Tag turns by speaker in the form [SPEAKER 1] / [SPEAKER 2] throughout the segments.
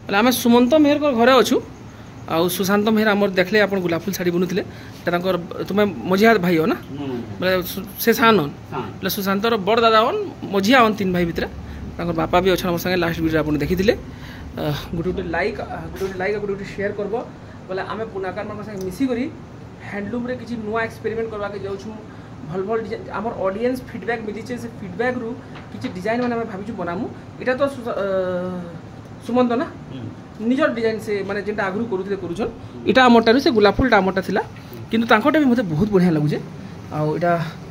[SPEAKER 1] बोले आम सुमंत मेहर घरे अच्छु आ सुशांत मेहर आम देखले आप गुलाब फुल शाढ़ी बुनुले तुम्हें मझिया भाई हो ना बोले से सान बोले सुशांतर बड़ दादा हन मझिया हन 3 भाई भितर बापा भी अच्छा मोर संगे लास्ट वीडियो आप देखी गोटे गोटे लाइक गोटे शेयर करब बोले आम बुनाकार मान संगे मिसिक हैंडलूम रे किसी नुआ एक्सपेरिमेंट करवा के जाऊँ भल भल डिजाइन आमर ऑडियंस फीडबैक मिली से फीडबैक रु किसी डिजाइन मैंने भावी बनामु इटा तो सुमंत ना निजर डिजाइन से माने जेंटा आगु करूथले करूछन इटा आमरटा से गुलाब फुलटा आमरटा थिला किंतु तांकोटा भी मते बहुत बढ़िया लागुजे आ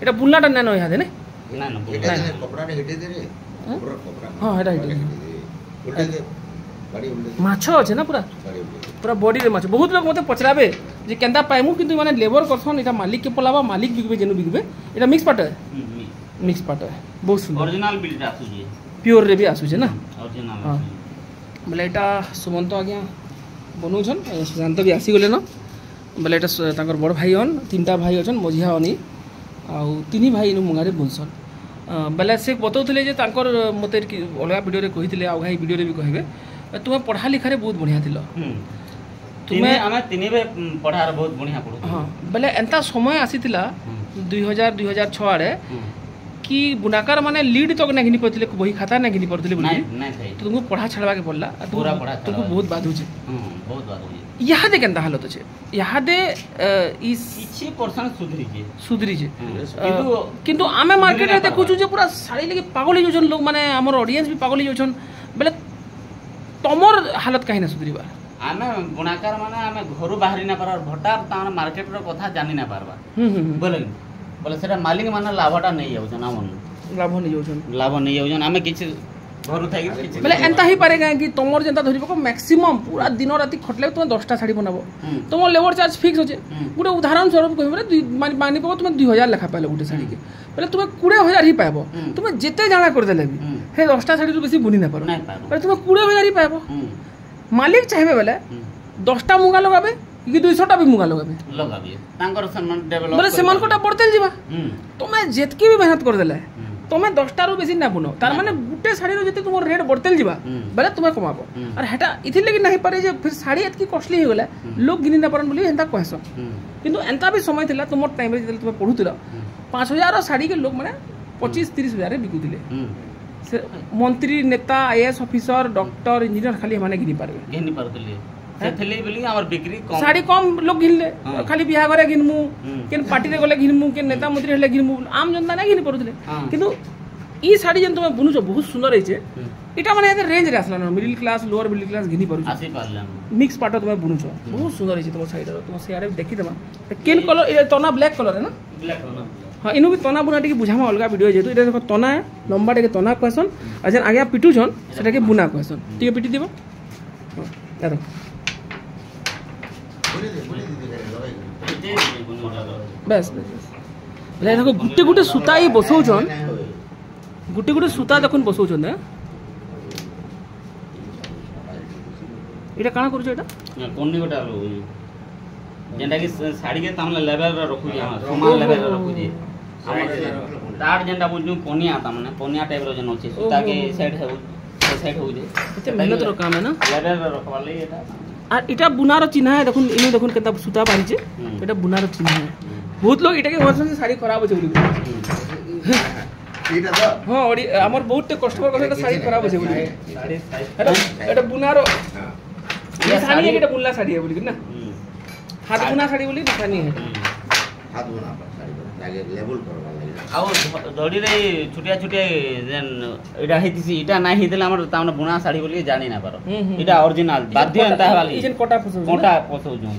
[SPEAKER 1] इटा बुल्लाटा नै न यहाँ दे नै
[SPEAKER 2] ना कपड़ा रे हेटे दे रे कपड़ा
[SPEAKER 1] हां हेटा हेटे माछ अच्छे ना पूरा पूरा बॉडी रे माछ बहुत लोग मते पचराबे जे केंदा पाइमु किंतु माने लेबर करसन इटा मालिक के पलावा मालिक बिगबे जेनु बिगबे इटा मिक्स पाट है बहुत सुंदर
[SPEAKER 2] ओरिजिनल बिल्ड आसु जे
[SPEAKER 1] प्योर रे भी आसु जे ना
[SPEAKER 2] ओरिजिनल
[SPEAKER 1] हां बोले इटा सुमंत आज्ञा बनौछन सुशांत भी आसी गले न बोले इटा तांकर बड़ भाई हन 3टा भाई अछन मझिया हनी आ 3 भाई नु मुंगारे बुलसन बोले से बतौथिले जे तांकर मते अलगा वीडियो रे कहिथिले आ भाई वीडियो रे भी कहबे तुम्हें पढ़ा लिखा रे बहुत बढ़िया थिलो
[SPEAKER 2] तुम्हें आमे तिनी बे पढ़ार बहुत बढ़िया पढु
[SPEAKER 1] हां बोले एंता समय आसीतिला 2006 आड़े कि बुनाकार माने लीड तक ना घिनी पड़थिले बही खाता ना घिनी पड़थिले बोली
[SPEAKER 2] नहीं सही
[SPEAKER 1] तो तुमको पढ़ा छड़वा के पड़ला
[SPEAKER 2] पूरा पढ़ा
[SPEAKER 1] तुमको बहुत बाधु छे
[SPEAKER 2] बहुत बाधु छे
[SPEAKER 1] यहाँ दे केंता हालत छे यहाँ दे इस
[SPEAKER 2] 6%
[SPEAKER 1] सुधरी छे किंतु आमे मार्केट रे देखु जे पूरा साड़ी लेके पागल हो जन लोग माने हमर ऑडियंस भी पागल हो जन बोले तमर हालत कहीं ना सुधरीबा
[SPEAKER 2] आमे बुनाकार माने आमे घरु बाहरी ना पार भटार तार मार्केट रो कथा जानि ना पारबा बोले बोले सेटा मालिक माने लाभटा नै जाउछन हमन लाभ नै जाउछन आमे किछ घरु थाइ किछ
[SPEAKER 1] बोले एंता ही पारेगा कि तमर जेंता धरिबो को मैक्सिमम पूरा दिन राति खटले तुम 10टा साड़ी बनाबो तमर लेबर चार्ज फिक्स होचे गुटे उदाहरण स्वरूप कहबे मानि पाबो तुम 2000 लेखा पाले गुटे साड़ी के बोले तुम 20000 ही पाबो तुम जेते जाना कर देले भी हे 10टा साड़ी तो बेसी बुनी ना पारो बोले तुम 20000 ही पाबो मालिक चाहबे बोले 10टा मुंगा लगाबे कि 200टा भी मुंगा लगाबे
[SPEAKER 2] तांकर सम्मान डेवलप
[SPEAKER 1] बोले समान कोटा बढ़तेल जीवा तुमे जेतकी भी मेहनत कर देले तुमे 10टा रु बेसी ना बुनो तार माने गुटे साड़ी रो जते तुमर रेट बढ़तेल जीवा बोले तुमे कमाबो और हेटा इथि लगी नहीं पारे जे फिर साड़ी एतकी कॉस्टली हो गेला लोग गिनी ना पारन बोली हेंता कहसो किंतु एंता भी समय थिला तुमर टाइम रे जते तुमे पढुतिला 5000 रो साड़ी के लोग माने 25-30 रे बिकुतिले मंत्री नेता आईएएस ऑफिसर डॉक्टर इंजीनियर खाली माने घिनी पारतिले
[SPEAKER 2] सेथले बोली हमर बिक्री कम
[SPEAKER 1] साड़ी कम लोग घिनले खाली बिहा घरे घिनमु केन पार्टी रे गले घिनमु केन नेता मंत्री हेले घिनमु आम जनता ना घिनी पड़ुतिले किंतु ई साड़ी जन तुमे बुनुछो बहुत सुंदर रहिछे इटा माने एते रेंज रे आसला न middle class lower middle class घिनी पड़ुछ
[SPEAKER 2] आसी पारला
[SPEAKER 1] मिक्स पार्ट तुमे बुनुछो बहुत सुंदर रहिछे तुम साड़ी रो तुम सियारे देखि देबा केन कलर ए तना ब्लैक कलर है ना
[SPEAKER 2] ब्लैक कलर
[SPEAKER 1] हाँ इनु भी तना बुना टिके बुझामा अलगा वीडियो जेतु इटा देखो तना है लंबा टिके तना क्वेश्चन आ जन आगे पिटु छन सेटा के बुना क्वेश्चन टिके पिटि दिबो या बस बोले देखो गुटे गुटे सूता ही बसौछन गुटे गुटे सूता देखुन बसौछन इटा काना करूछ इटा
[SPEAKER 2] कोन्नी गोटा जेंटा कि साड़ी के तामले लेवल रे रखु जे समान लेवल रे रखु जे तार जेंटा बुझनु पोनिया तामने पोनिया टाइप रो जन अछि सूता के साइड है साइड हो जे
[SPEAKER 1] एते मेहनत रो काम है ना
[SPEAKER 2] लेवल रे रखवा ले एटा
[SPEAKER 1] और इटा बुनार चिन्ह है देखुन इने देखुन केता सूता बांधि एटा बुनार चिन्ह है बहुत लोग इटा के वर्षन से साड़ी खराब हो छै बोली
[SPEAKER 2] इटा तो
[SPEAKER 1] हां और हमर बहुत कस्टमर कहले साड़ी खराब हो छै बोली साड़ी एटा बुनारो ये साड़ी है एटा बुनला साड़ी है बोली ना हाथ बुना साड़ी बोली निशानी है
[SPEAKER 2] हाथ बुना साड़ी लागे लेवल करवा लागे आ धड़ी रे छुटिया छुटिया जेन इटा हेतिसी इटा नाही हेतले हमर तामने बुना साड़ी बोली जानि ना पारो इटा ओरिजिनल बाध्य एंता वाली
[SPEAKER 1] इजन कोटा फसो
[SPEAKER 2] जो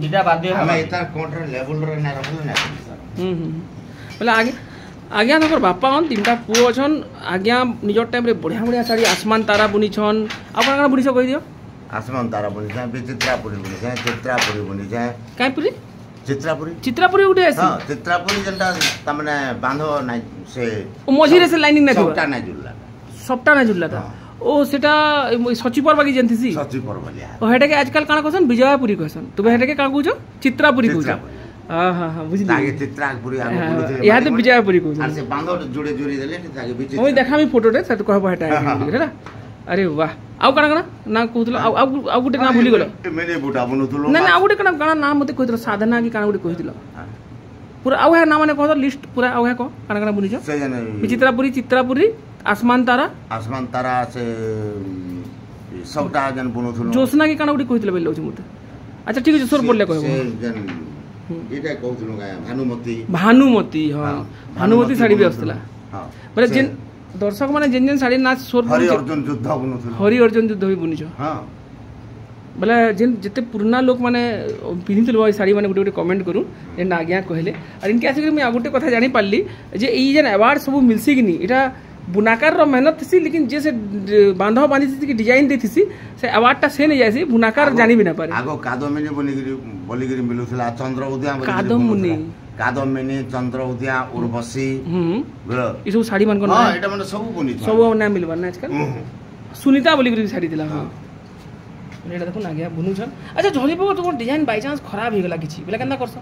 [SPEAKER 2] इटा बाध्य हम इता कोटर लेवल रे ना रखले ना
[SPEAKER 1] बोले आगे आज्ञा तकर बापा हन 3टा पुओ छन आज्ञा निजर टाइम रे बढ़िया बढ़िया साड़ी आसमान तारा बुनी छन आपन का बुनी छ कहि दियो
[SPEAKER 2] आसमान तारा बुनी छ चित्रापुरी बुनी छ चित्रापुरी बुनी छ
[SPEAKER 1] काई पुरी
[SPEAKER 2] चित्रापुरी उठे हां चित्रापुरी जनता तमने बांधो ना से
[SPEAKER 1] मझी रे से लाइनिंग ना
[SPEAKER 2] सबटा ना जुल्ला
[SPEAKER 1] था ओ सेटा सचिपर बाकी जनथि
[SPEAKER 2] सचिपर बलिया
[SPEAKER 1] ओ हेटे के आजकल काना कहसन विजयपुरी कहसन तबे हेटे के का कहूछो चित्रापुरी कहूछो हां हां हां बुझली
[SPEAKER 2] ताके चित्रापुरी आमे बोलुथे
[SPEAKER 1] यहाँ तो विजयपुरी कहूछो
[SPEAKER 2] आर से बांधो जोड़े जोड़ी देले ताके बीच
[SPEAKER 1] ओई देखामी फोटो रे से तो कहबो हेटा हेला अरे वाह आउ काना काना ना कहतलो आउ गुटे ना भूली गलो
[SPEAKER 3] मैंने बुटा बनउथलो
[SPEAKER 1] ना ना आउ गुटे काना नाम मते कहतलो साधना की काना गुटे कहतलो पूरा आउ है ना माने कहतो लिस्ट पूरा आउ है को काना बुनिछ
[SPEAKER 3] से जने
[SPEAKER 1] चित्रापुरी आसमान तारा
[SPEAKER 3] से सबटा जन बनउथलो
[SPEAKER 1] जोसना की काना गुटे कहतलो बेलो छ मते अच्छा ठीक है सोर बोलले कहबो
[SPEAKER 3] से जन एटा कहतलो गाय
[SPEAKER 1] भानुमती हां भानुमती साड़ी भी आस्तला
[SPEAKER 3] हां
[SPEAKER 1] बोले जेन दर्शक माने जेन जेन साड़ी ना सोर
[SPEAKER 3] हरि अर्जुन युद्ध बनउथलो
[SPEAKER 1] हरि अर्जुन युद्ध भी बुनिछ
[SPEAKER 3] हां
[SPEAKER 1] बोले जेन जते पुराना लोक माने पिनितल भाई साड़ी माने गुटे कमेंट करू जेन आज्ञा कहले और इनके आसे मैं आगुटे कथा जानि पारली जे ई जेन अवार्ड सब मिलसी कि नी एटा बुनाकार रो मेहनत थी लेकिन जे से बांधव बांधी थी कि डिजाइन देथि से अवार्डटा से नहीं जायसी बुनाकार जानि भी ना पारे
[SPEAKER 3] आगो कादमिनी बोलिगिरी मिलुथला चंद्र उदय कादमिनी चंद्र उदय उर्वशी बुझलो
[SPEAKER 1] ई सब साड़ी मान को
[SPEAKER 3] हां एटा माने सब बुनी
[SPEAKER 1] सब ना मिलबा ना आजकल सुनीता बोलिगिरी साड़ी दिला हां एटा देखो ना गया बुनु छन अच्छा झोली पको तो डिजाइन बाय चांस खराब हो गेला किछि बेला केना करछ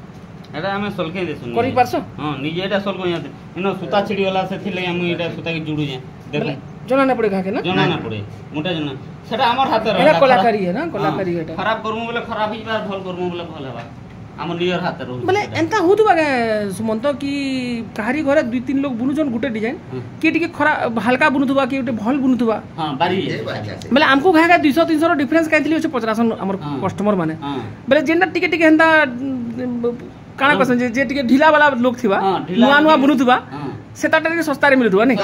[SPEAKER 2] एटा हमें सोलके देसु
[SPEAKER 1] करि पारछ
[SPEAKER 2] हां निजे एटा सोलको याते इनो सूता छिड़ी वाला से थिले हम एटा सूता के जुडू जे देखो
[SPEAKER 1] जना ना पड़े घाके ना
[SPEAKER 2] जना ना पड़े मोटा जना सेटा हमर हाथ रे
[SPEAKER 1] एटा कलाकारी है ना कलाकारी एटा
[SPEAKER 2] खराब करमु बोले खराब ही बार भल करमु बोले भल हेबा हम नियर हाथ रे
[SPEAKER 1] बोले एंता होतु बागे सुमंत की कहारी घरे दुई तीन लोग बुनु जन गुटे डिजाइन के टिके खरा हल्का बुनुथुबा के गुटे भल बुनुथुबा
[SPEAKER 2] हां बारी
[SPEAKER 1] बोले हमको घागा 200 300 रो डिफरेंस काइतली होछ 50 हमर कस्टमर माने बोले जेंडा टिके टिके हेंता काना पसंद जे टिके ढीला वाला लोग थिबा नुआ नुआ बुनुथुबा सेताटा टिके सस्ता रे मिलुथुबा नै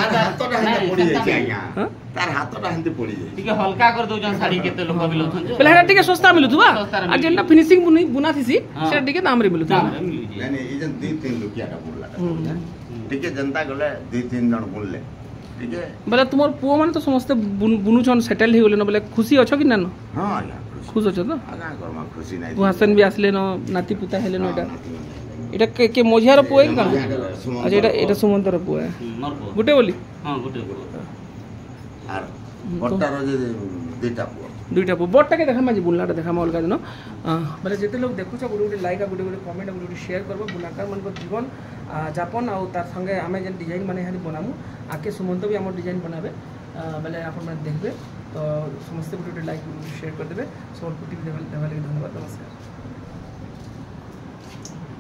[SPEAKER 3] तार हातटा हंते पड़ी जाय
[SPEAKER 2] टिके हल्का कर दउ जन साड़ी केते लोग बिलथन
[SPEAKER 1] बोले हेटा टिके सस्ता मिलुथुबा आ जेंडा फिनिशिंग बुना थिसी से टिके दाम रे मिलुथुबा
[SPEAKER 3] नहीं ई जन 2-3 रुपयाटा बुनला टिके जनता गले 2-3 जन बुनले टिके
[SPEAKER 1] बोले तुमर पुओ माने तो समस्त बुनु छन सेटल हे गेले न बोले खुशी अछो कि ना न
[SPEAKER 3] हां या
[SPEAKER 1] खुश अछो तो
[SPEAKER 3] आगा करमा खुशी नै
[SPEAKER 1] हसन भी आसले न नाती पुता हेले न एटा के मोझियार पुओ है कि अच्छा एटा सुमंतर पुओ है गुटे बोली
[SPEAKER 2] हां गुटे
[SPEAKER 3] आर बट्टार जे दुईटा पुओ
[SPEAKER 1] बट्टा के देखा माजी बुनलाटा देखा मा अलगा दिन बोले जेते लोग देखुछ गुटे गुटे लाइक गुटे गुटे कमेंट गुटे गुटे शेयर करबो बुनाकार मन को जीवन जापन आ तार संगे आमे जे डिजाइन माने हानि बनामु आके सुमंत भी हमर डिजाइन बनाबे बोले आपन माने देखबे तो समस्त गुटे गुटे लाइक शेयर कर देबे सब कुटी देबे धन्यवाद नमस्कार।